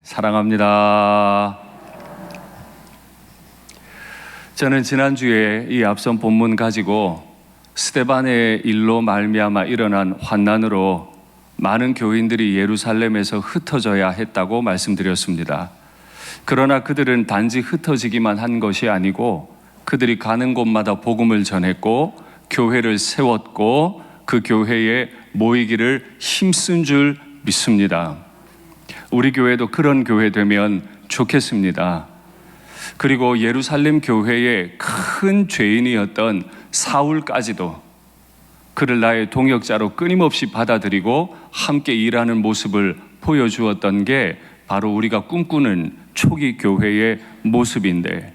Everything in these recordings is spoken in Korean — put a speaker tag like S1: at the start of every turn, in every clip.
S1: 사랑합니다. 저는 지난주에 이 앞선 본문 가지고 스데반의 일로 말미암아 일어난 환난으로 많은 교인들이 예루살렘에서 흩어져야 했다고 말씀드렸습니다. 그러나 그들은 단지 흩어지기만 한 것이 아니고 그들이 가는 곳마다 복음을 전했고 교회를 세웠고 그 교회에 모이기를 힘쓴 줄 믿습니다. 우리 교회도 그런 교회 되면 좋겠습니다. 그리고 예루살렘 교회의 큰 죄인이었던 사울까지도 그를 나의 동역자로 끊임없이 받아들이고 함께 일하는 모습을 보여주었던 게 바로 우리가 꿈꾸는 초기 교회의 모습인데,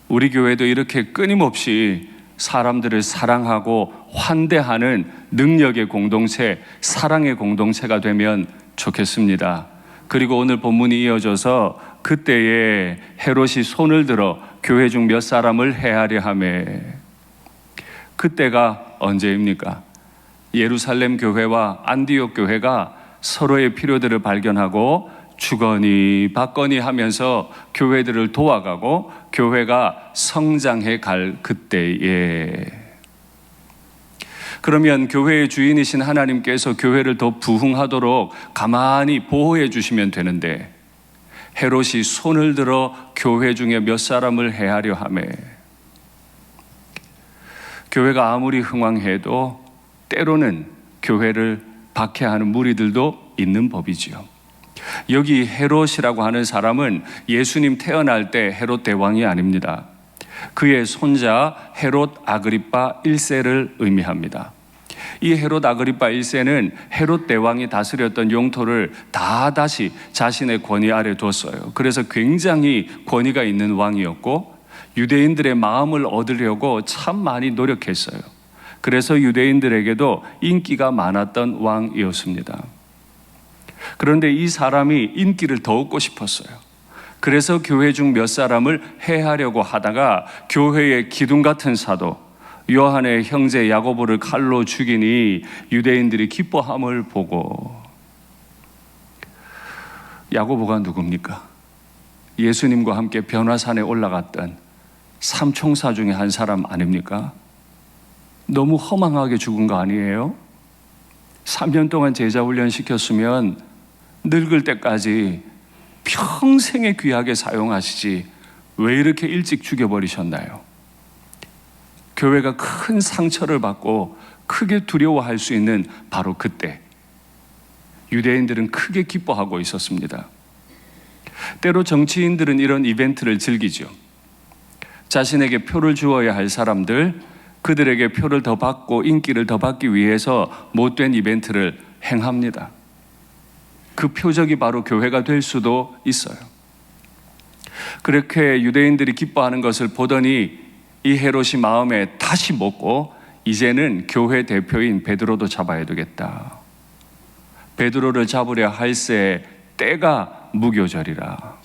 S1: 우리 교회도 이렇게 끊임없이 사람들을 사랑하고 환대하는 능력의 공동체, 사랑의 공동체가 되면 좋겠습니다. 그리고 오늘 본문이 이어져서 그때에 헤롯이 손을 들어 교회 중 몇 사람을 해하려 하매, 그때가 언제입니까? 예루살렘 교회와 안디옥 교회가 서로의 필요들을 발견하고 주거니 받거니 하면서 교회들을 도와가고 교회가 성장해 갈 그때에, 그러면 교회의 주인이신 하나님께서 교회를 더 부흥하도록 가만히 보호해 주시면 되는데, 헤롯이 손을 들어 교회 중에 몇 사람을 해하려 하매, 교회가 아무리 흥왕해도 때로는 교회를 박해하는 무리들도 있는 법이지요. 여기 헤롯이라고 하는 사람은 예수님 태어날 때 헤롯 대왕이 아닙니다. 그의 손자 헤롯 아그리파 1세를 의미합니다. 이 헤롯 아그리파 1세는 헤롯 대왕이 다스렸던 영토를 다시 자신의 권위 아래 뒀어요. 그래서 굉장히 권위가 있는 왕이었고 유대인들의 마음을 얻으려고 참 많이 노력했어요. 그래서 유대인들에게도 인기가 많았던 왕이었습니다. 그런데 이 사람이 인기를 더 얻고 싶었어요. 그래서 교회 중 몇 사람을 해하려고 하다가 교회의 기둥 같은 사도 요한의 형제 야고보를 칼로 죽이니 유대인들이 기뻐함을 보고, 야고보가 누굽니까? 예수님과 함께 변화산에 올라갔던 삼총사 중에 한 사람 아닙니까? 너무 허망하게 죽은 거 아니에요? 3년 동안 제자 훈련 시켰으면 늙을 때까지 평생에 귀하게 사용하시지 왜 이렇게 일찍 죽여버리셨나요? 교회가 큰 상처를 받고 크게 두려워할 수 있는 바로 그때 유대인들은 크게 기뻐하고 있었습니다. 때로 정치인들은 이런 이벤트를 즐기죠. 자신에게 표를 주어야 할 사람들, 그들에게 표를 더 받고 인기를 더 받기 위해서 못된 이벤트를 행합니다. 그 표적이 바로 교회가 될 수도 있어요. 그렇게 유대인들이 기뻐하는 것을 보더니 이 헤롯이 마음에 다시 먹고 이제는 교회 대표인 베드로도 잡아야 되겠다. 베드로를 잡으려 할새 때가 무교절이라.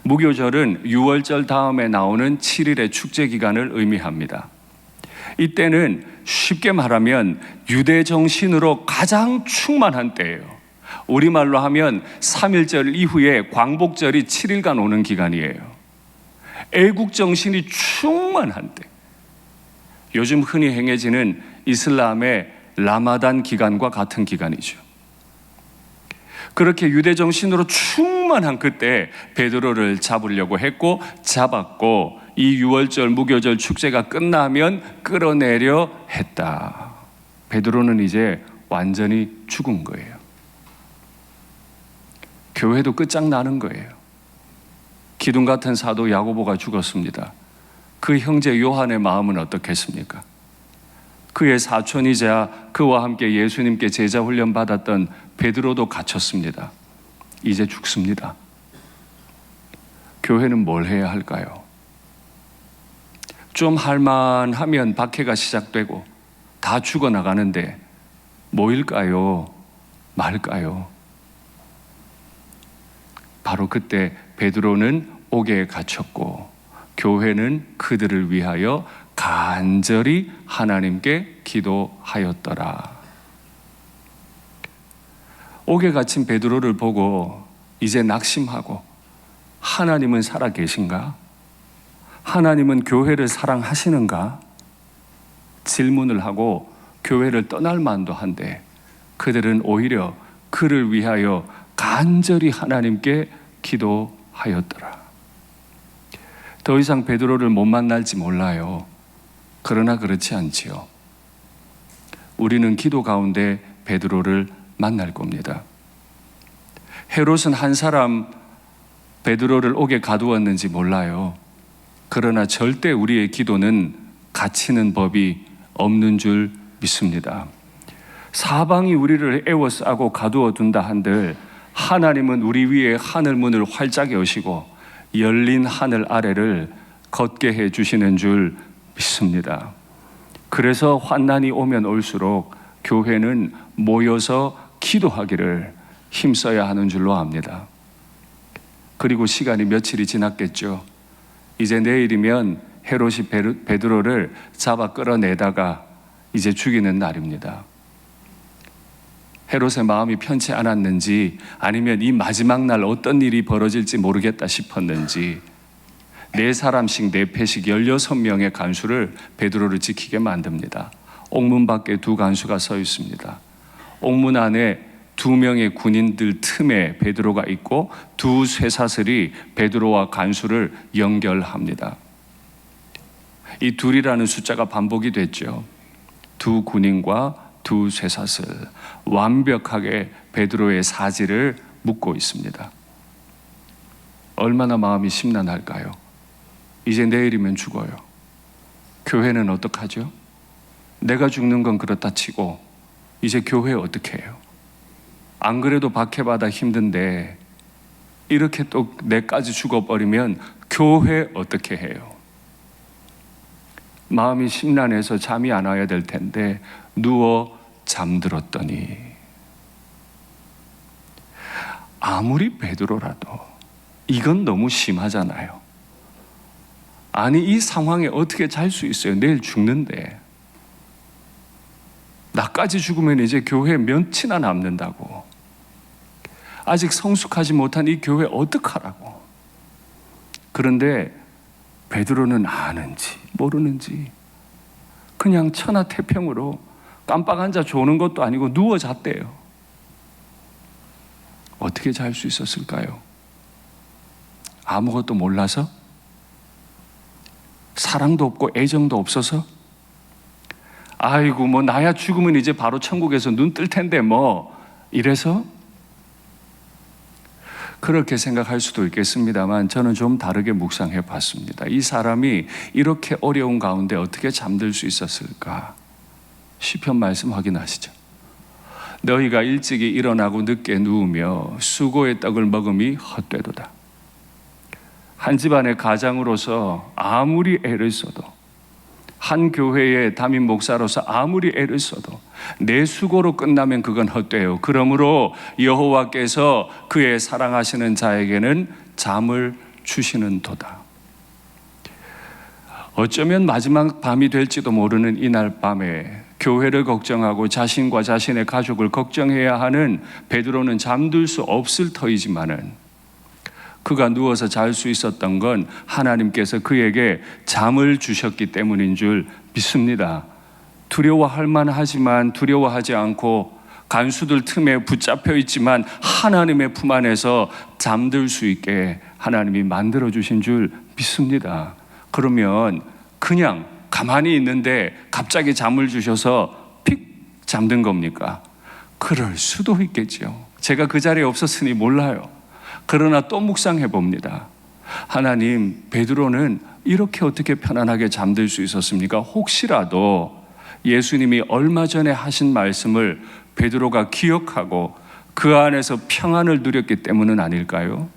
S1: 무교절은 유월절 다음에 나오는 7일의 축제 기간을 의미합니다. 이때는 쉽게 말하면 유대 정신으로 가장 충만한 때예요. 우리말로 하면 3.1절 이후에 광복절이 7일간 오는 기간이에요. 애국 정신이 충만한 때, 요즘 흔히 행해지는 이슬람의 라마단 기간과 같은 기간이죠. 그렇게 유대 정신으로 충만한 그때 베드로를 잡으려고 했고 잡았고, 이 유월절 무교절 축제가 끝나면 끌어내려 했다. 베드로는 이제 완전히 죽은 거예요. 교회도 끝장나는 거예요. 기둥 같은 사도 야고보가 죽었습니다. 그 형제 요한의 마음은 어떻겠습니까? 그의 사촌이자 그와 함께 예수님께 제자 훈련 받았던 베드로도 갇혔습니다. 이제 죽습니다. 교회는 뭘 해야 할까요? 좀 할만하면 박해가 시작되고 다 죽어나가는데 모일까요? 말까요? 바로 그때 베드로는 옥에 갇혔고 교회는 그들을 위하여 간절히 하나님께 기도하였더라. 옥에 갇힌 베드로를 보고 이제 낙심하고 하나님은 살아계신가? 하나님은 교회를 사랑하시는가? 질문을 하고 교회를 떠날 만도 한데 그들은 오히려 그를 위하여 간절히 하나님께 기도하였더라. 더 이상 베드로를 못 만날지 몰라요. 그러나 그렇지 않지요. 우리는 기도 가운데 베드로를 만날 겁니다. 헤롯은 한 사람 베드로를 옥에 가두었는지 몰라요. 그러나 절대 우리의 기도는 갇히는 법이 없는 줄 믿습니다. 사방이 우리를 에워싸고 가두어 둔다 한들 하나님은 우리 위에 하늘문을 활짝 여시고 열린 하늘 아래를 걷게 해 주시는 줄 믿습니다. 그래서 환난이 오면 올수록 교회는 모여서 기도하기를 힘써야 하는 줄로 압니다. 그리고 시간이 며칠이 지났겠죠. 이제 내일이면 헤롯이 베드로를 잡아 끌어내다가 이제 죽이는 날입니다. 헤롯의 마음이 편치 않았는지 아니면 이 마지막 날 어떤 일이 벌어질지 모르겠다 싶었는지 4사람씩 4패씩 16명의 간수를 베드로를 지키게 만듭니다. 옥문 밖에 2 간수가 서 있습니다. 옥문 안에 2명의 군인들 틈에 베드로가 있고 2 쇠사슬이 베드로와 간수를 연결합니다. 이 둘이라는 숫자가 반복이 됐죠. 2 군인과 2 쇠사슬, 완벽하게 베드로의 사지를 묶고 있습니다. 얼마나 마음이 심란할까요? 이제 내일이면 죽어요. 교회는 어떡하죠? 내가 죽는 건 그렇다 치고 이제 교회 어떻게 해요? 안 그래도 박해받아 힘든데 이렇게 또 내까지 죽어버리면 교회 어떻게 해요? 마음이 심란해서 잠이 안 와야 될 텐데 누워 잠들었더니 아무리 베드로라도 이건 너무 심하잖아요. 아니 이 상황에 어떻게 잘 수 있어요? 내일 죽는데 나까지 죽으면 이제 교회 몇이나 남는다고. 아직 성숙하지 못한 이 교회 어떡하라고. 그런데 베드로는 아는지 모르는지 그냥 천하태평으로 깜빡 앉아 조는 것도 아니고 누워 잤대요. 어떻게 잘 수 있었을까요? 아무것도 몰라서? 사랑도 없고 애정도 없어서? 아이고 뭐 나야 죽으면 이제 바로 천국에서 눈 뜰 텐데 뭐 이래서? 그렇게 생각할 수도 있겠습니다만 저는 좀 다르게 묵상해 봤습니다. 이 사람이 이렇게 어려운 가운데 어떻게 잠들 수 있었을까? 시편 말씀 확인하시죠. 너희가 일찍이 일어나고 늦게 누우며 수고의 떡을 먹음이 헛되도다. 한 집안의 가장으로서 아무리 애를 써도, 한 교회의 담임 목사로서 아무리 애를 써도 내 수고로 끝나면 그건 헛되요. 그러므로 여호와께서 그의 사랑하시는 자에게는 잠을 주시는 도다. 어쩌면 마지막 밤이 될지도 모르는 이날 밤에 교회를 걱정하고 자신과 자신의 가족을 걱정해야 하는 베드로는 잠들 수 없을 터이지만은 그가 누워서 잘 수 있었던 건 하나님께서 그에게 잠을 주셨기 때문인 줄 믿습니다. 두려워할 만하지만 두려워하지 않고 간수들 틈에 붙잡혀 있지만 하나님의 품 안에서 잠들 수 있게 하나님이 만들어 주신 줄 믿습니다. 그러면 그냥 가만히 있는데 갑자기 잠을 주셔서 픽 잠든 겁니까? 그럴 수도 있겠죠. 제가 그 자리에 없었으니 몰라요. 그러나 또 묵상해 봅니다. 하나님, 베드로는 이렇게 어떻게 편안하게 잠들 수 있었습니까? 혹시라도 예수님이 얼마 전에 하신 말씀을 베드로가 기억하고 그 안에서 평안을 누렸기 때문은 아닐까요?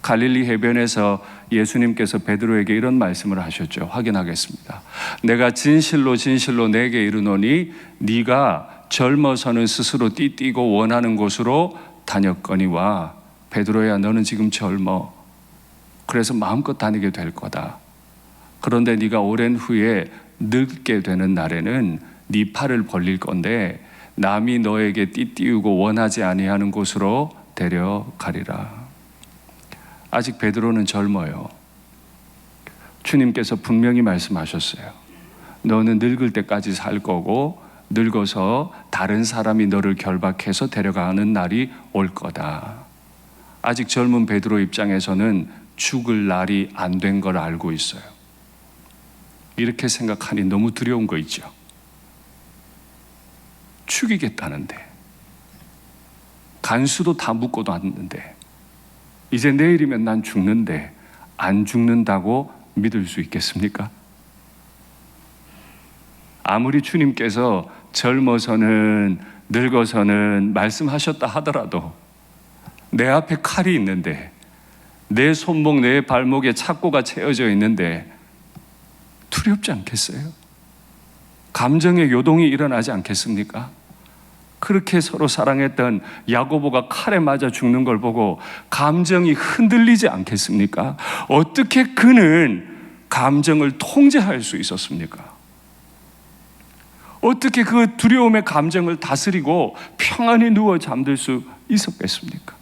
S1: 갈릴리 해변에서 예수님께서 베드로에게 이런 말씀을 하셨죠. 확인하겠습니다. 내가 진실로 진실로 내게 이르노니 네가 젊어서는 스스로 띠띠고 원하는 곳으로 다녔거니와 베드로야 너는 지금 젊어. 그래서 마음껏 다니게 될 거다. 그런데 네가 오랜 후에 늙게 되는 날에는 네 팔을 벌릴 건데 남이 너에게 띠띠우고 원하지 아니하는 곳으로 데려가리라. 아직 베드로는 젊어요. 주님께서 분명히 말씀하셨어요. 너는 늙을 때까지 살 거고 늙어서 다른 사람이 너를 결박해서 데려가는 날이 올 거다. 아직 젊은 베드로 입장에서는 죽을 날이 안 된 걸 알고 있어요. 이렇게 생각하니 너무 두려운 거 있죠. 죽이겠다는데, 간수도 다 묶어도 왔는데, 이제 내일이면 난 죽는데 안 죽는다고 믿을 수 있겠습니까? 아무리 주님께서 젊어서는 늙어서는 말씀하셨다 하더라도 내 앞에 칼이 있는데, 내 손목 내 발목에 착고가 채워져 있는데 두렵지 않겠어요? 감정의 요동이 일어나지 않겠습니까? 그렇게 서로 사랑했던 야고보가 칼에 맞아 죽는 걸 보고 감정이 흔들리지 않겠습니까? 어떻게 그는 감정을 통제할 수 있었습니까? 어떻게 그 두려움의 감정을 다스리고 평안히 누워 잠들 수 있었겠습니까?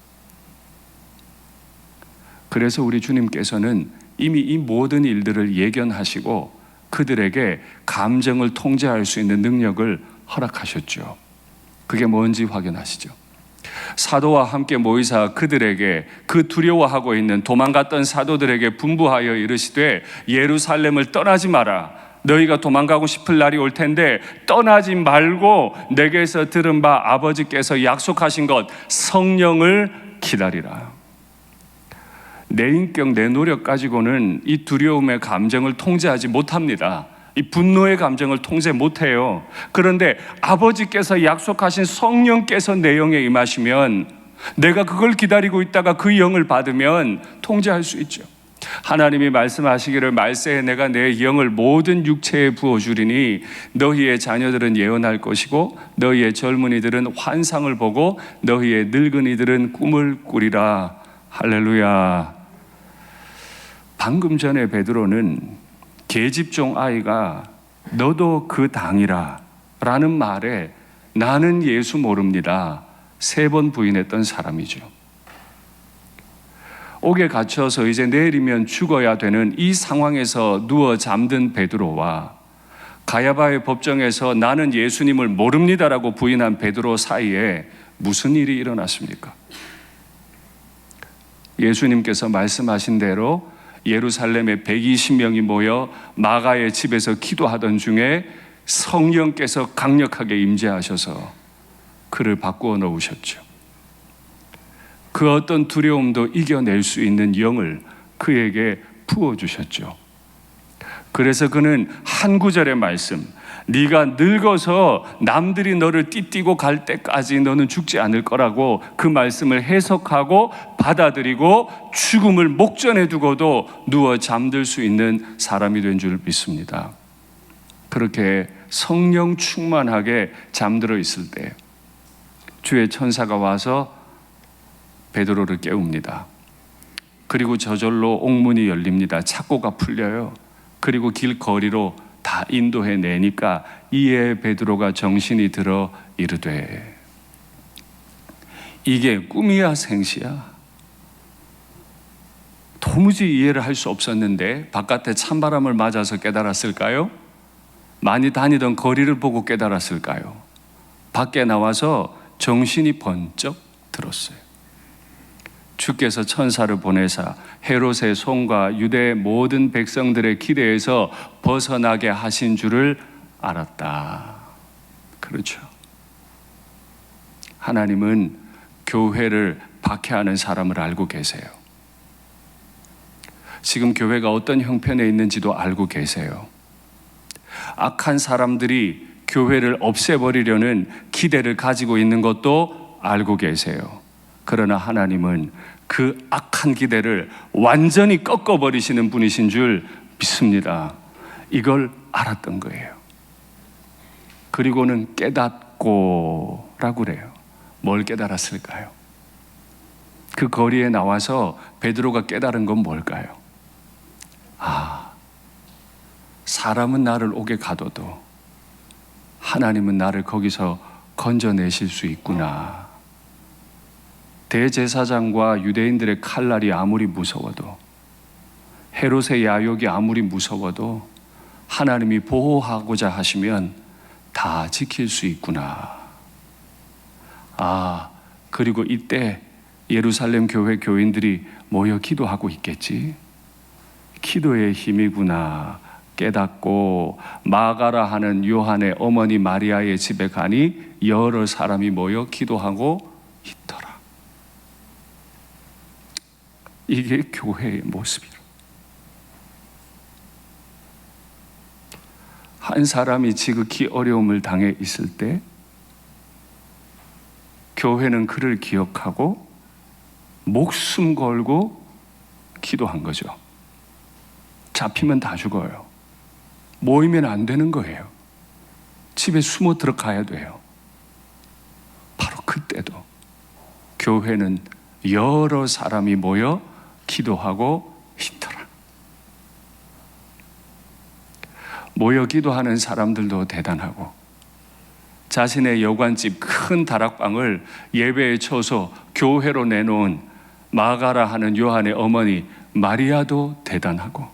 S1: 그래서 우리 주님께서는 이미 이 모든 일들을 예견하시고 그들에게 감정을 통제할 수 있는 능력을 허락하셨죠. 그게 뭔지 확인하시죠. 사도와 함께 모이사 그들에게, 그 두려워하고 있는 도망갔던 사도들에게 분부하여 이르시되 예루살렘을 떠나지 마라. 너희가 도망가고 싶을 날이 올 텐데 떠나지 말고 내게서 들은 바 아버지께서 약속하신 것 성령을 기다리라. 내 인격, 내 노력 가지고는 이 두려움의 감정을 통제하지 못합니다. 이 분노의 감정을 통제 못해요. 그런데 아버지께서 약속하신 성령께서 내 영에 임하시면 내가 그걸 기다리고 있다가 그 영을 받으면 통제할 수 있죠. 하나님이 말씀하시기를 말세에 내가 내 영을 모든 육체에 부어주리니 너희의 자녀들은 예언할 것이고 너희의 젊은이들은 환상을 보고 너희의 늙은이들은 꿈을 꾸리라. 할렐루야. 방금 전에 베드로는 계집종 아이가 너도 그 당이라 라는 말에 나는 예수 모릅니다 3번 부인했던 사람이죠. 옥에 갇혀서 이제 내일이면 죽어야 되는 이 상황에서 누워 잠든 베드로와 가야바의 법정에서 나는 예수님을 모릅니다라고 부인한 베드로 사이에 무슨 일이 일어났습니까? 예수님께서 말씀하신 대로 예루살렘에 120명이 모여 마가의 집에서 기도하던 중에 성령께서 강력하게 임재하셔서 그를 바꾸어 놓으셨죠. 그 어떤 두려움도 이겨낼 수 있는 영을 그에게 부어주셨죠. 그래서 그는 한 구절의 말씀, 네가 늙어서 남들이 너를 띠띠고 갈 때까지 너는 죽지 않을 거라고 그 말씀을 해석하고 받아들이고 죽음을 목전에 두고도 누워 잠들 수 있는 사람이 된 줄 믿습니다. 그렇게 성령 충만하게 잠들어 있을 때 주의 천사가 와서 베드로를 깨웁니다. 그리고 저절로 옥문이 열립니다. 착고가 풀려요. 그리고 길거리로 다 인도해 내니까 이에 베드로가 정신이 들어 이르되 이게 꿈이야 생시야? 도무지 이해를 할 수 없었는데 바깥에 찬바람을 맞아서 깨달았을까요? 많이 다니던 거리를 보고 깨달았을까요? 밖에 나와서 정신이 번쩍 들었어요. 주께서 천사를 보내사 헤롯의 손과 유대 모든 백성들의 기대에서 벗어나게 하신 줄을 알았다. 그렇죠. 하나님은 교회를 박해하는 사람을 알고 계세요. 지금 교회가 어떤 형편에 있는지도 알고 계세요. 악한 사람들이 교회를 없애버리려는 기대를 가지고 있는 것도 알고 계세요. 그러나 하나님은 그 악한 기대를 완전히 꺾어버리시는 분이신 줄 믿습니다. 이걸 알았던 거예요. 그리고는 깨닫고 라고 그래요. 뭘 깨달았을까요? 그 거리에 나와서 베드로가 깨달은 건 뭘까요? 사람은 나를 옥에 가둬도 하나님은 나를 거기서 건져내실 수 있구나. 대제사장과 유대인들의 칼날이 아무리 무서워도, 헤롯의 야욕이 아무리 무서워도 하나님이 보호하고자 하시면 다 지킬 수 있구나. 그리고 이때 예루살렘 교회 교인들이 모여 기도하고 있겠지. 기도의 힘이구나 깨닫고 마가라 하는 요한의 어머니 마리아의 집에 가니 여러 사람이 모여 기도하고 있더라. 이게 교회의 모습이라. 한 사람이 지극히 어려움을 당해 있을 때 교회는 그를 기억하고 목숨 걸고 기도한 거죠. 잡히면 다 죽어요. 모이면 안 되는 거예요. 집에 숨어 들어가야 돼요. 바로 그때도 교회는 여러 사람이 모여 기도하고 있더라. 모여 기도하는 사람들도 대단하고, 자신의 여관집 큰 다락방을 예배에 쳐서 교회로 내놓은 마가라 하는 요한의 어머니 마리아도 대단하고,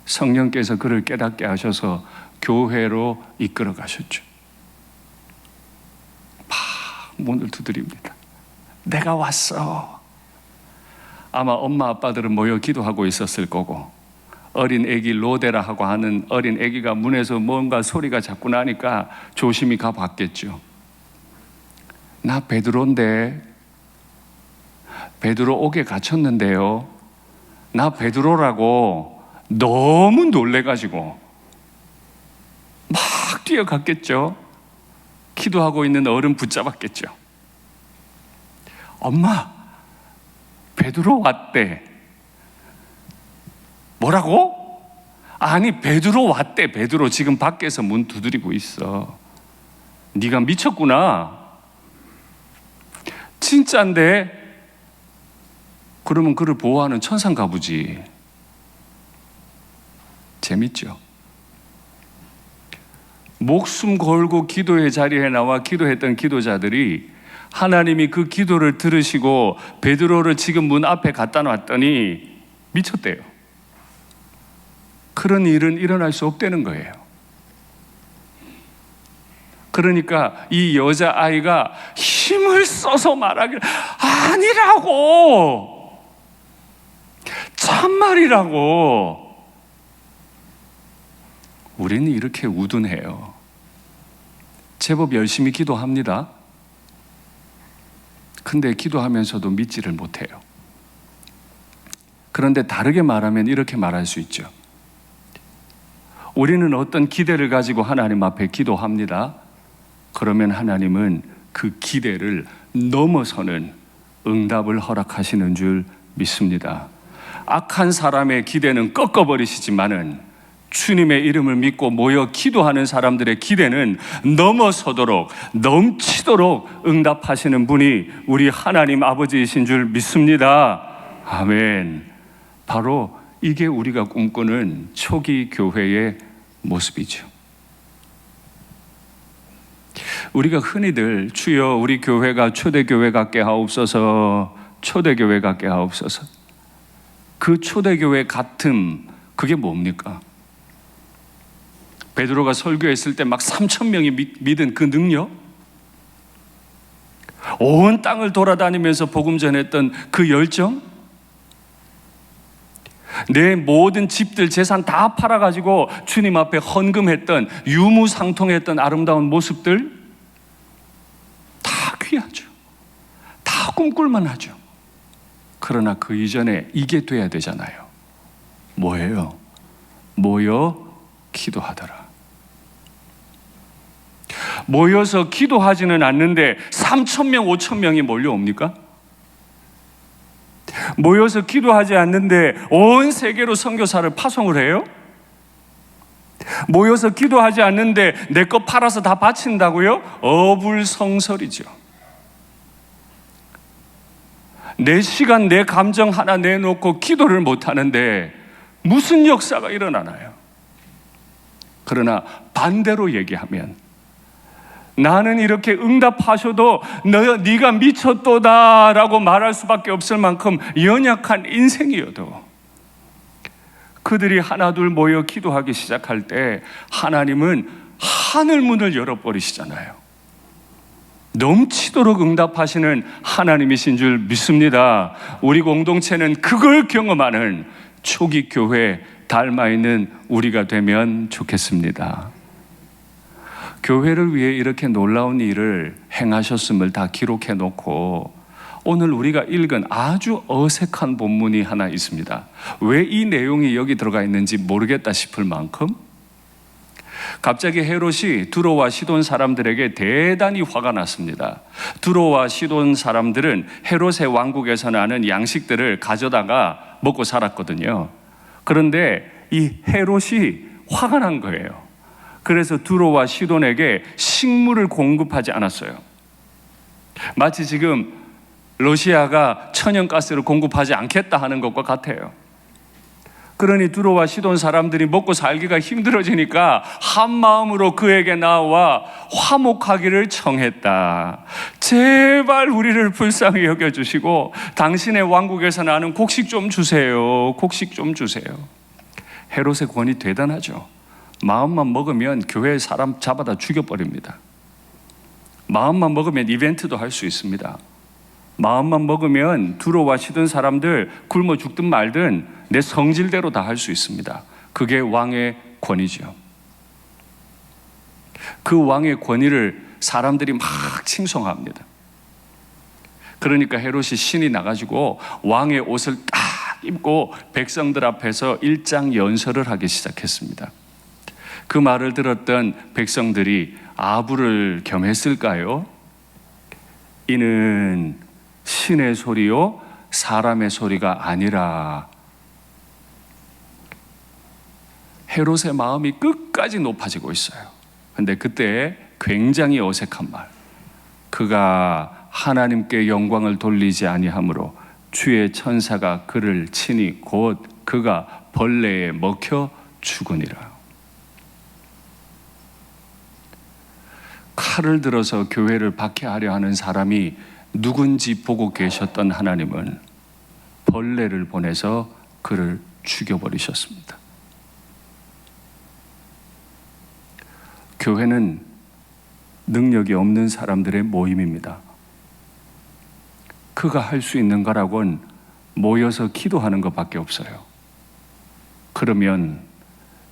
S1: 성령께서 그를 깨닫게 하셔서 교회로 이끌어 가셨죠. 문을 두드립니다. 내가 왔어. 아마 엄마 아빠들은 모여 기도하고 있었을 거고, 어린 애기 로데라 하고 하는 어린 애기가 문에서 뭔가 소리가 자꾸 나니까 조심히 가봤겠죠. 나 베드로인데, 베드로 옥에 갇혔는데요. 나 베드로라고 너무 놀래가지고 막 뛰어갔겠죠. 기도하고 있는 어른 붙잡았겠죠. 엄마, 베드로 왔대. 뭐라고? 아니, 베드로 왔대. 베드로 지금 밖에서 문 두드리고 있어. 네가 미쳤구나. 진짜인데? 그러면 그를 보호하는 천상가 보지. 재밌죠? 목숨 걸고 기도의 자리에 나와 기도했던 기도자들이 하나님이 그 기도를 들으시고 베드로를 지금 문 앞에 갖다 놨더니 미쳤대요. 그런 일은 일어날 수 없다는 거예요. 그러니까 이 여자아이가 힘을 써서 말하기를, 아니라고! 참말이라고! 우리는 이렇게 우둔해요. 제법 열심히 기도합니다. 근데 기도하면서도 믿지를 못해요. 그런데 다르게 말하면 이렇게 말할 수 있죠. 우리는 어떤 기대를 가지고 하나님 앞에 기도합니다. 그러면 하나님은 그 기대를 넘어서는 응답을 허락하시는 줄 믿습니다. 악한 사람의 기대는 꺾어버리시지만은 주님의 이름을 믿고 모여 기도하는 사람들의 기대는 넘어서도록, 넘치도록 응답하시는 분이 우리 하나님 아버지이신 줄 믿습니다. 아멘. 바로 이게 우리가 꿈꾸는 초기 교회의 모습이죠. 우리가 흔히들 주여 우리 교회가 초대교회 같게 하옵소서, 초대교회 같게 하옵소서. 그 초대교회 같음, 그게 뭡니까? 베드로가 설교했을 때 막 3,000명이 믿은 그 능력, 온 땅을 돌아다니면서 복음 전했던 그 열정, 내 모든 집들 재산 다 팔아가지고 주님 앞에 헌금했던, 유무상통했던 아름다운 모습들, 다 귀하죠. 다 꿈꿀만 하죠. 그러나 그 이전에 이게 돼야 되잖아요. 뭐예요? 모여 기도하더라. 모여서 기도하지는 않는데 3,000명, 5,000명이 몰려옵니까? 모여서 기도하지 않는데 온 세계로 선교사를 파송을 해요? 모여서 기도하지 않는데 내 거 팔아서 다 바친다고요? 어불성설이죠. 내 시간, 내 감정 하나 내놓고 기도를 못하는데 무슨 역사가 일어나나요? 그러나 반대로 얘기하면 나는 이렇게 응답하셔도 네가 미쳤도다라고 말할 수밖에 없을 만큼 연약한 인생이어도 그들이 하나둘 모여 기도하기 시작할 때 하나님은 하늘 문을 열어버리시잖아요. 넘치도록 응답하시는 하나님이신 줄 믿습니다. 우리 공동체는 그걸 경험하는 초기 교회 닮아있는 우리가 되면 좋겠습니다. 교회를 위해 이렇게 놀라운 일을 행하셨음을 다 기록해 놓고 오늘 우리가 읽은 아주 어색한 본문이 하나 있습니다. 왜 이 내용이 여기 들어가 있는지 모르겠다 싶을 만큼 갑자기 헤롯이 두로와 시돈 사람들에게 대단히 화가 났습니다. 두로와 시돈 사람들은 헤롯의 왕국에서 나는 양식들을 가져다가 먹고 살았거든요. 그런데 이 헤롯이 화가 난 거예요. 그래서 두로와 시돈에게 식물을 공급하지 않았어요. 마치 지금 러시아가 천연가스를 공급하지 않겠다 하는 것과 같아요. 그러니 두로와 시돈 사람들이 먹고 살기가 힘들어지니까 한 마음으로 그에게 나와 화목하기를 청했다. 제발 우리를 불쌍히 여겨주시고 당신의 왕국에서 나는 곡식 좀 주세요. 곡식 좀 주세요. 헤롯의 권위 대단하죠. 마음만 먹으면 교회 사람 잡아다 죽여버립니다. 마음만 먹으면 이벤트도 할 수 있습니다. 마음만 먹으면 두로와 시돈 사람들 굶어 죽든 말든 내 성질대로 다 할 수 있습니다. 그게 왕의 권위죠. 그 왕의 권위를 사람들이 막 칭송합니다. 그러니까 헤롯이 신이 나가지고 왕의 옷을 딱 입고 백성들 앞에서 일장 연설을 하기 시작했습니다. 그 말을 들었던 백성들이 아부를 겸했을까요? 이는 신의 소리요 사람의 소리가 아니라. 헤롯의 마음이 끝까지 높아지고 있어요. 근데 그때 굉장히 어색한 말, 그가 하나님께 영광을 돌리지 아니하므로 주의 천사가 그를 치니 곧 그가 벌레에 먹혀 죽으니라. 칼을 들어서 교회를 박해하려 하는 사람이 누군지 보고 계셨던 하나님은 벌레를 보내서 그를 죽여버리셨습니다. 교회는 능력이 없는 사람들의 모임입니다. 그가 할 수 있는 거라고는 모여서 기도하는 것밖에 없어요. 그러면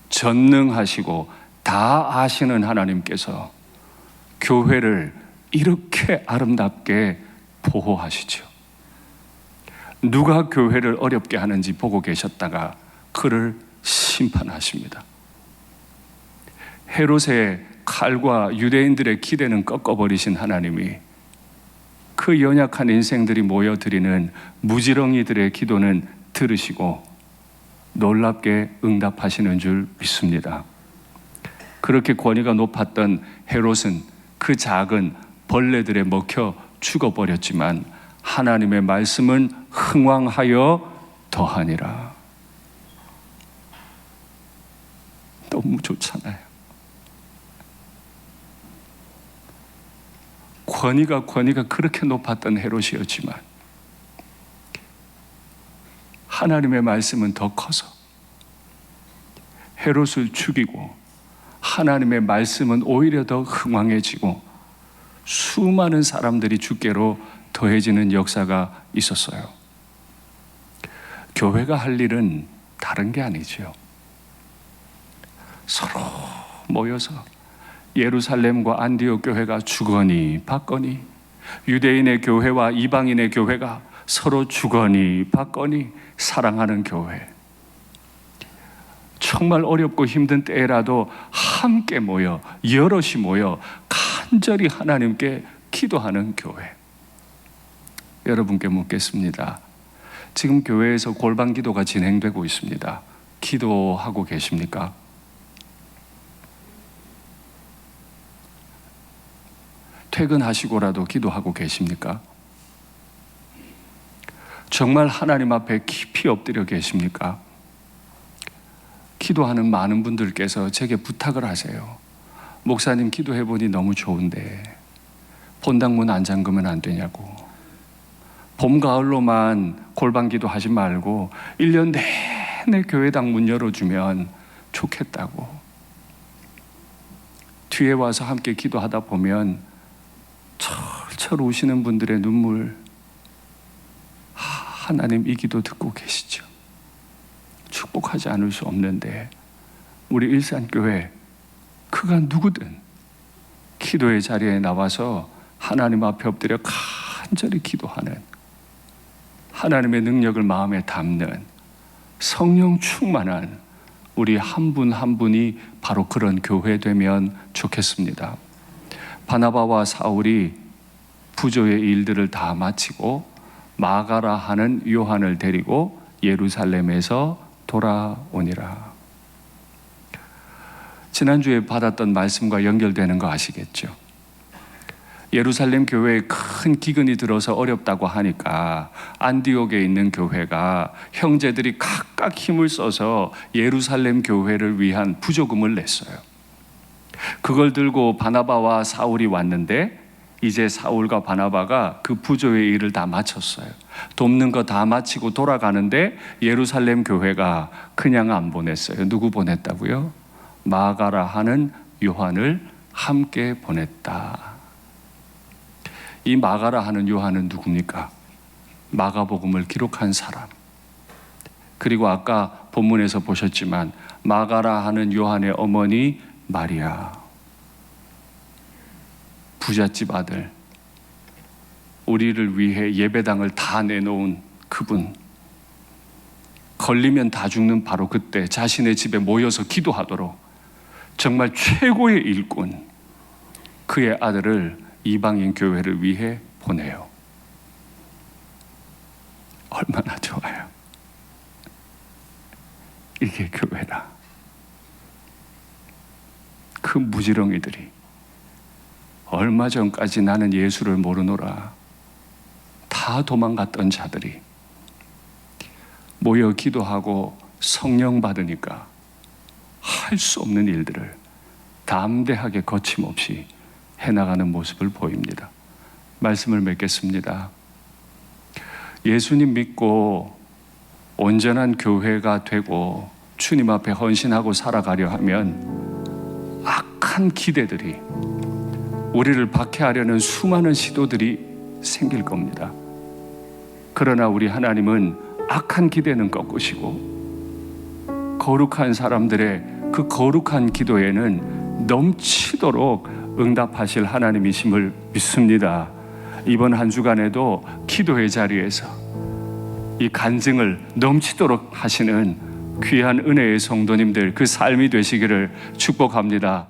S1: 전능하시고 다 아시는 하나님께서 교회를 이렇게 아름답게 보호하시죠. 누가 교회를 어렵게 하는지 보고 계셨다가 그를 심판하십니다. 헤롯의 칼과 유대인들의 기대는 꺾어버리신 하나님이 그 연약한 인생들이 모여드리는 무지렁이들의 기도는 들으시고 놀랍게 응답하시는 줄 믿습니다. 그렇게 권위가 높았던 헤롯은 그 작은 벌레들에 먹혀 죽어버렸지만 하나님의 말씀은 흥왕하여 더하니라. 너무 좋잖아요. 권위가 그렇게 높았던 헤롯이었지만 하나님의 말씀은 더 커서 헤롯을 죽이고 하나님의 말씀은 오히려 더 흥왕해지고 수많은 사람들이 주께로 더해지는 역사가 있었어요. 교회가 할 일은 다른 게 아니죠. 서로 모여서 예루살렘과 안디옥 교회가 주거니 받거니, 유대인의 교회와 이방인의 교회가 서로 주거니 받거니 사랑하는 교회. 정말 어렵고 힘든 때라도 함께 모여 여럿이 모여 간절히 하나님께 기도하는 교회. 여러분께 묻겠습니다. 지금 교회에서 골방 기도가 진행되고 있습니다. 기도하고 계십니까? 퇴근하시고라도 기도하고 계십니까? 정말 하나님 앞에 깊이 엎드려 계십니까? 기도하는 많은 분들께서 제게 부탁을 하세요. 목사님 기도해보니 너무 좋은데 본당문 안 잠그면 안 되냐고. 봄, 가을로만 골방기도 하지 말고 1년 내내 교회당 문 열어주면 좋겠다고. 뒤에 와서 함께 기도하다 보면 철철 우시는 분들의 눈물, 하나님 이 기도 듣고 계시죠. 축복하지 않을 수 없는데 우리 일산교회 그가 누구든 기도의 자리에 나와서 하나님 앞에 엎드려 간절히 기도하는, 하나님의 능력을 마음에 담는 성령 충만한 우리 한 분 한 분이 바로 그런 교회 되면 좋겠습니다. 바나바와 사울이 부조의 일들을 다 마치고 마가라 하는 요한을 데리고 예루살렘에서 돌아오니라. 지난주에 받았던 말씀과 연결되는 거 아시겠죠? 예루살렘 교회에 큰 기근이 들어서 어렵다고 하니까 안디옥에 있는 교회가 형제들이 각각 힘을 써서 예루살렘 교회를 위한 부조금을 냈어요. 그걸 들고 바나바와 사울이 왔는데 이제 사울과 바나바가 그 부조의 일을 다 마쳤어요. 돕는 거 다 마치고 돌아가는데 예루살렘 교회가 그냥 안 보냈어요. 누구 보냈다고요? 마가라 하는 요한을 함께 보냈다. 이 마가라 하는 요한은 누굽니까? 마가복음을 기록한 사람. 그리고 아까 본문에서 보셨지만 마가라 하는 요한의 어머니 마리아, 부잣집 아들, 우리를 위해 예배당을 다 내놓은 그분, 걸리면 다 죽는 바로 그때 자신의 집에 모여서 기도하도록 정말 최고의 일꾼, 그의 아들을 이방인 교회를 위해 보내요. 얼마나 좋아요. 이게 교회라. 그 무지렁이들이 얼마 전까지 나는 예수를 모르노라 다 도망갔던 자들이 모여 기도하고 성령 받으니까 할 수 없는 일들을 담대하게 거침없이 해나가는 모습을 보입니다. 말씀을 맺겠습니다. 예수님 믿고 온전한 교회가 되고 주님 앞에 헌신하고 살아가려 하면 악한 기대들이, 우리를 박해하려는 수많은 시도들이 생길 겁니다. 그러나 우리 하나님은 악한 기대는 꺾으시고 거룩한 사람들의 그 거룩한 기도에는 넘치도록 응답하실 하나님이심을 믿습니다. 이번 한 주간에도 기도의 자리에서 이 간증을 넘치도록 하시는 귀한 은혜의 성도님들, 그 삶이 되시기를 축복합니다.